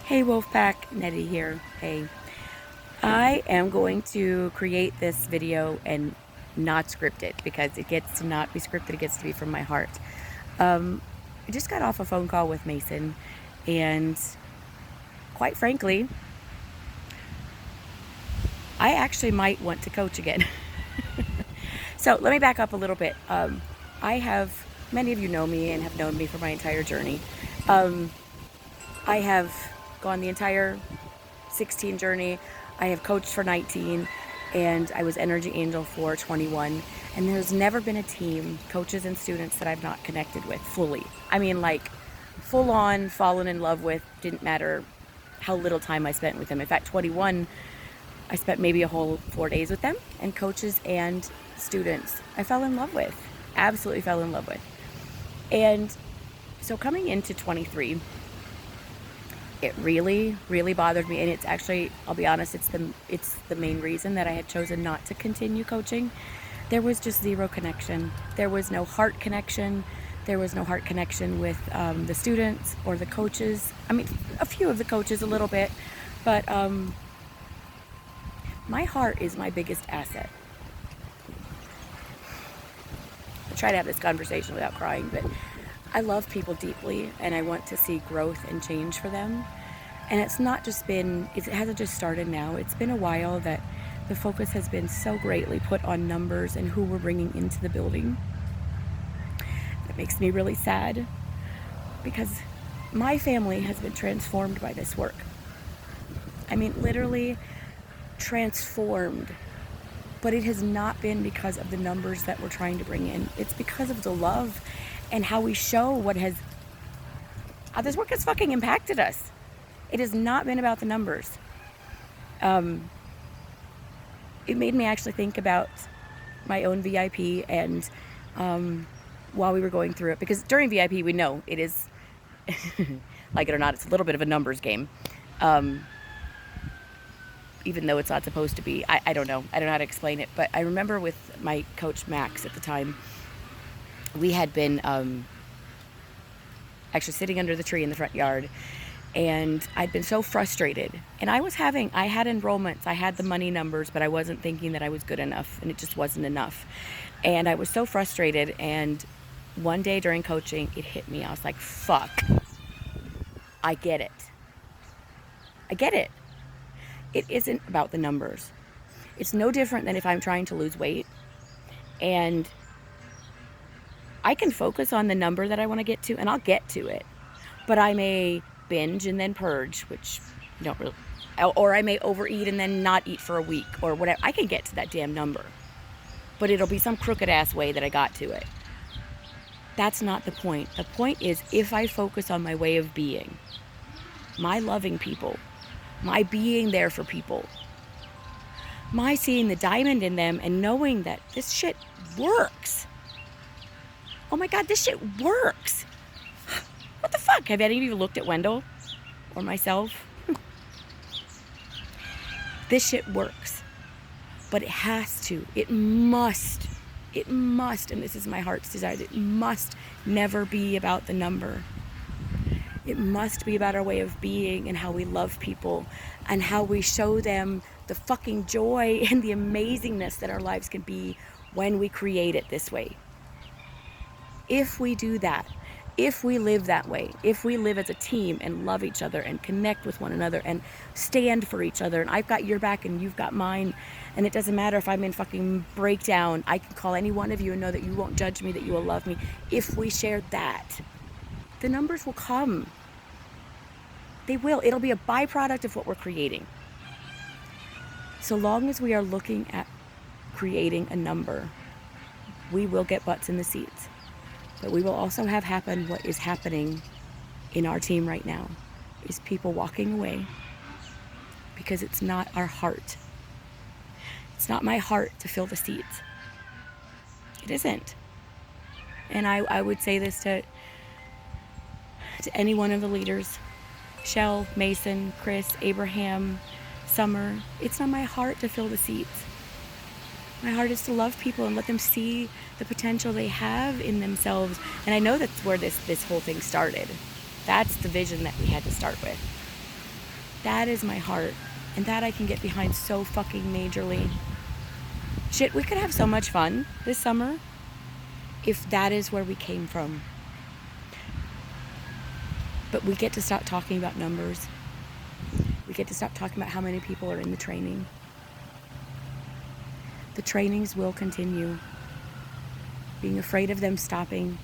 Hey Wolfpack, Nettie here. Hey. I am going to create this video and not script it because it gets to not be scripted, it gets to be from my heart. I just got off a phone call with Mason, and quite frankly, I actually might want to coach again. So let me back up a little bit. Many of you know me and have known me for my entire journey. I have gone the entire 16 journey. I have coached for 19, and I was Energy Angel for 21. And there's never been a team, coaches and students, that I've not connected with fully. I mean, like, full on fallen in love with. Didn't matter how little time I spent with them. In fact, 21, I spent maybe a whole 4 days with them, and coaches and students I fell in love with. Absolutely fell in love with. And so coming into 23, it really, really bothered me. And it's actually, I'll be honest, it's the main reason that I had chosen not to continue coaching. There was just zero connection. There was no heart connection. There was no heart connection with the students or the coaches. I mean, a few of the coaches a little bit, but my heart is my biggest asset. I try to have this conversation without crying, but I love people deeply, and I want to see growth and change for them. And it hasn't just started now. It's been a while that the focus has been so greatly put on numbers and who we're bringing into the building. It makes me really sad because my family has been transformed by this work. I mean, literally transformed. But it has not been because of the numbers that we're trying to bring in. It's because of the love and how we show how this work has fucking impacted us. It has not been about the numbers. It made me actually think about my own VIP, and while we were going through it, because during VIP we know it is, like it or not, it's a little bit of a numbers game. Even though it's not supposed to be. I don't know. I don't know how to explain it. But I remember with my coach, Max, at the time, we had been actually sitting under the tree in the front yard, and I'd been so frustrated. And I had enrollments, I had the money numbers, but I wasn't thinking that I was good enough, and it just wasn't enough. And I was so frustrated, and one day during coaching, it hit me. I was like, fuck. I get it. I get it. It isn't about the numbers. It's no different than if I'm trying to lose weight, and I can focus on the number that I want to get to, and I'll get to it. But I may binge and then purge, which you don't really, or I may overeat and then not eat for a week or whatever. I can get to that damn number, but it'll be some crooked ass way that I got to it. That's not the point. The point is, if I focus on my way of being, my loving people, my being there for people, my seeing the diamond in them and knowing that this shit works. Oh my God, this shit works. What the fuck? Have any of you looked at Wendell or myself? This shit works. But it has to. It must, and this is my heart's desire, it must never be about the number. It must be about our way of being and how we love people and how we show them the fucking joy and the amazingness that our lives can be when we create it this way. If we do that, if we live that way, if we live as a team and love each other and connect with one another and stand for each other, and I've got your back and you've got mine, and it doesn't matter if I'm in fucking breakdown, I can call any one of you and know that you won't judge me, that you will love me. If we share that, the numbers will come. They will. It'll be a byproduct of what we're creating. So long as we are looking at creating a number, we will get butts in the seats. But we will also have happen what is happening in our team right now, is people walking away because it's not our heart. It's not my heart to fill the seats. It isn't. And I would say this to any one of the leaders, Shell, Mason, Chris, Abraham, Summer. It's not my heart to fill the seats. My heart is to love people and let them see the potential they have in themselves. And I know that's where this whole thing started. That's the vision that we had to start with. That is my heart. And that I can get behind so fucking majorly. Shit, we could have so much fun this summer if that is where we came from. But we get to stop talking about numbers. We get to stop talking about how many people are in the training. The trainings will continue. Being afraid of them stopping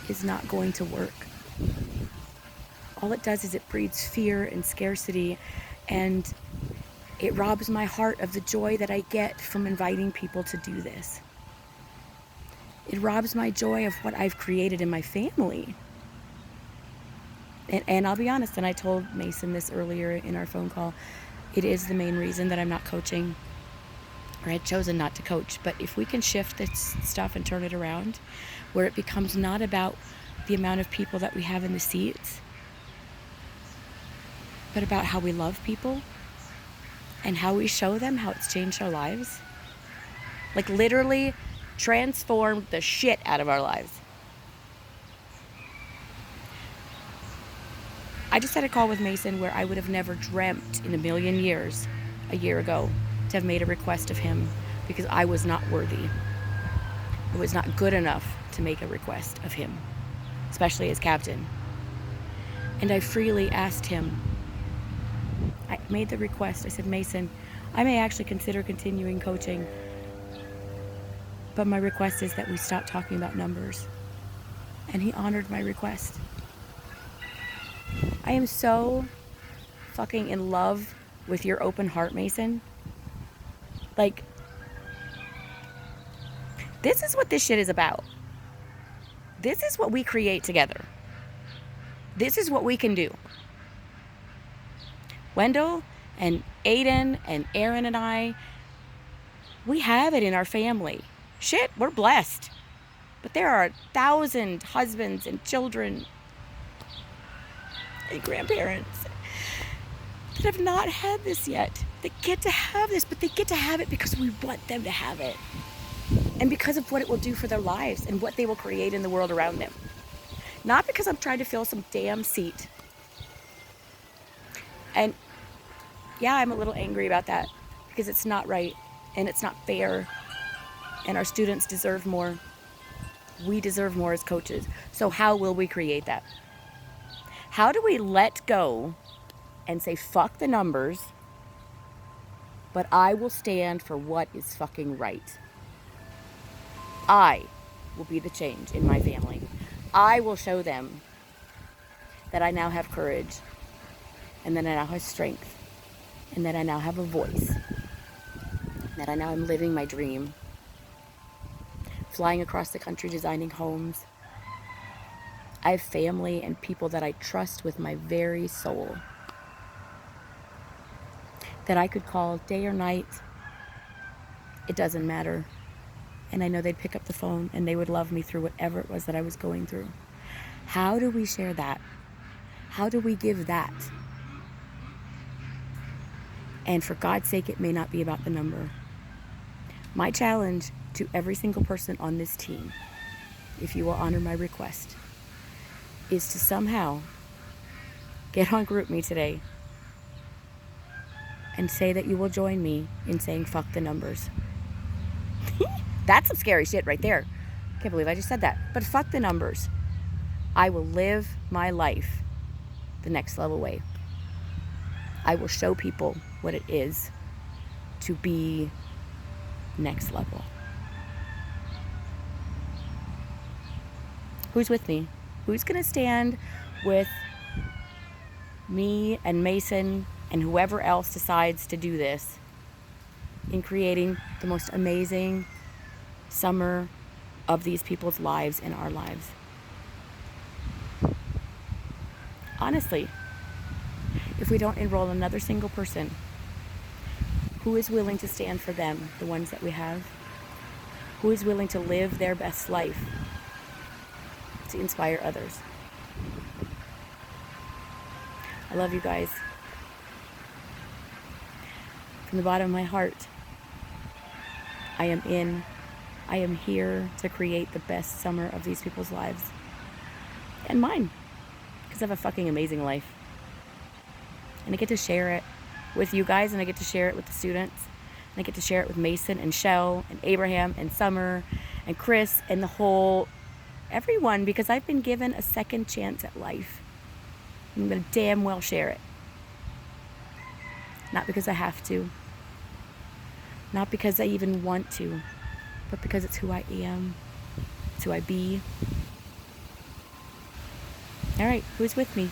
is not going to work. All it does is it breeds fear and scarcity, and it robs my heart of the joy that I get from inviting people to do this. It robs my joy of what I've created in my family. And I'll be honest, and I told Mason this earlier in our phone call, it is the main reason that I'm not coaching, or I'd chosen not to coach. But if we can shift this stuff and turn it around, where it becomes not about the amount of people that we have in the seats, but about how we love people and how we show them how it's changed our lives. Like literally transformed the shit out of our lives. I just had a call with Mason where I would have never dreamt in a million years, a year ago, to have made a request of him because I was not worthy. I was not good enough to make a request of him, especially as captain. And I freely asked him. I made the request. I said, Mason, I may actually consider continuing coaching, but my request is that we stop talking about numbers. And he honored my request. I am so fucking in love with your open heart, Mason. Like, this is what this shit is about. This is what we create together. This is what we can do. Wendell and Aiden and Aaron and I, we have it in our family. Shit, we're blessed. But there are 1,000 husbands and children and grandparents that have not had this yet. They get to have this, but they get to have it because we want them to have it. And because of what it will do for their lives and what they will create in the world around them. Not because I'm trying to fill some damn seat. And yeah, I'm a little angry about that because it's not right and it's not fair. And our students deserve more. We deserve more as coaches. So how will we create that? How do we let go and say, fuck the numbers, but I will stand for what is fucking right? I will be the change in my family. I will show them that I now have courage, and that I now have strength, and that I now have a voice, that I now am living my dream, flying across the country, designing homes. I have family and people that I trust with my very soul, that I could call day or night. It doesn't matter. And I know they'd pick up the phone and they would love me through whatever it was that I was going through. How do we share that? How do we give that? And for God's sake, it may not be about the number. My challenge to every single person on this team, if you will honor my request, is to somehow get on GroupMe today and say that you will join me in saying fuck the numbers. That's some scary shit right there. Can't believe I just said that. But fuck the numbers. I will live my life the next level way. I will show people what it is to be next level. Who's with me? Who's going to stand with me and Mason and whoever else decides to do this in creating the most amazing summer of these people's lives and our lives? Honestly, if we don't enroll another single person, who is willing to stand for them, the ones that we have? Who is willing to live their best life to inspire others? I love you guys. From the bottom of my heart, I am here to create the best summer of these people's lives. And mine. Because I have a fucking amazing life. And I get to share it with you guys, and I get to share it with the students. And I get to share it with Mason and Shell and Abraham and Summer and Chris and the whole, everyone, because I've been given a second chance at life. I'm going to damn well share it. Not because I have to. Not because I even want to. But because it's who I am. It's who I be. All right, who's with me?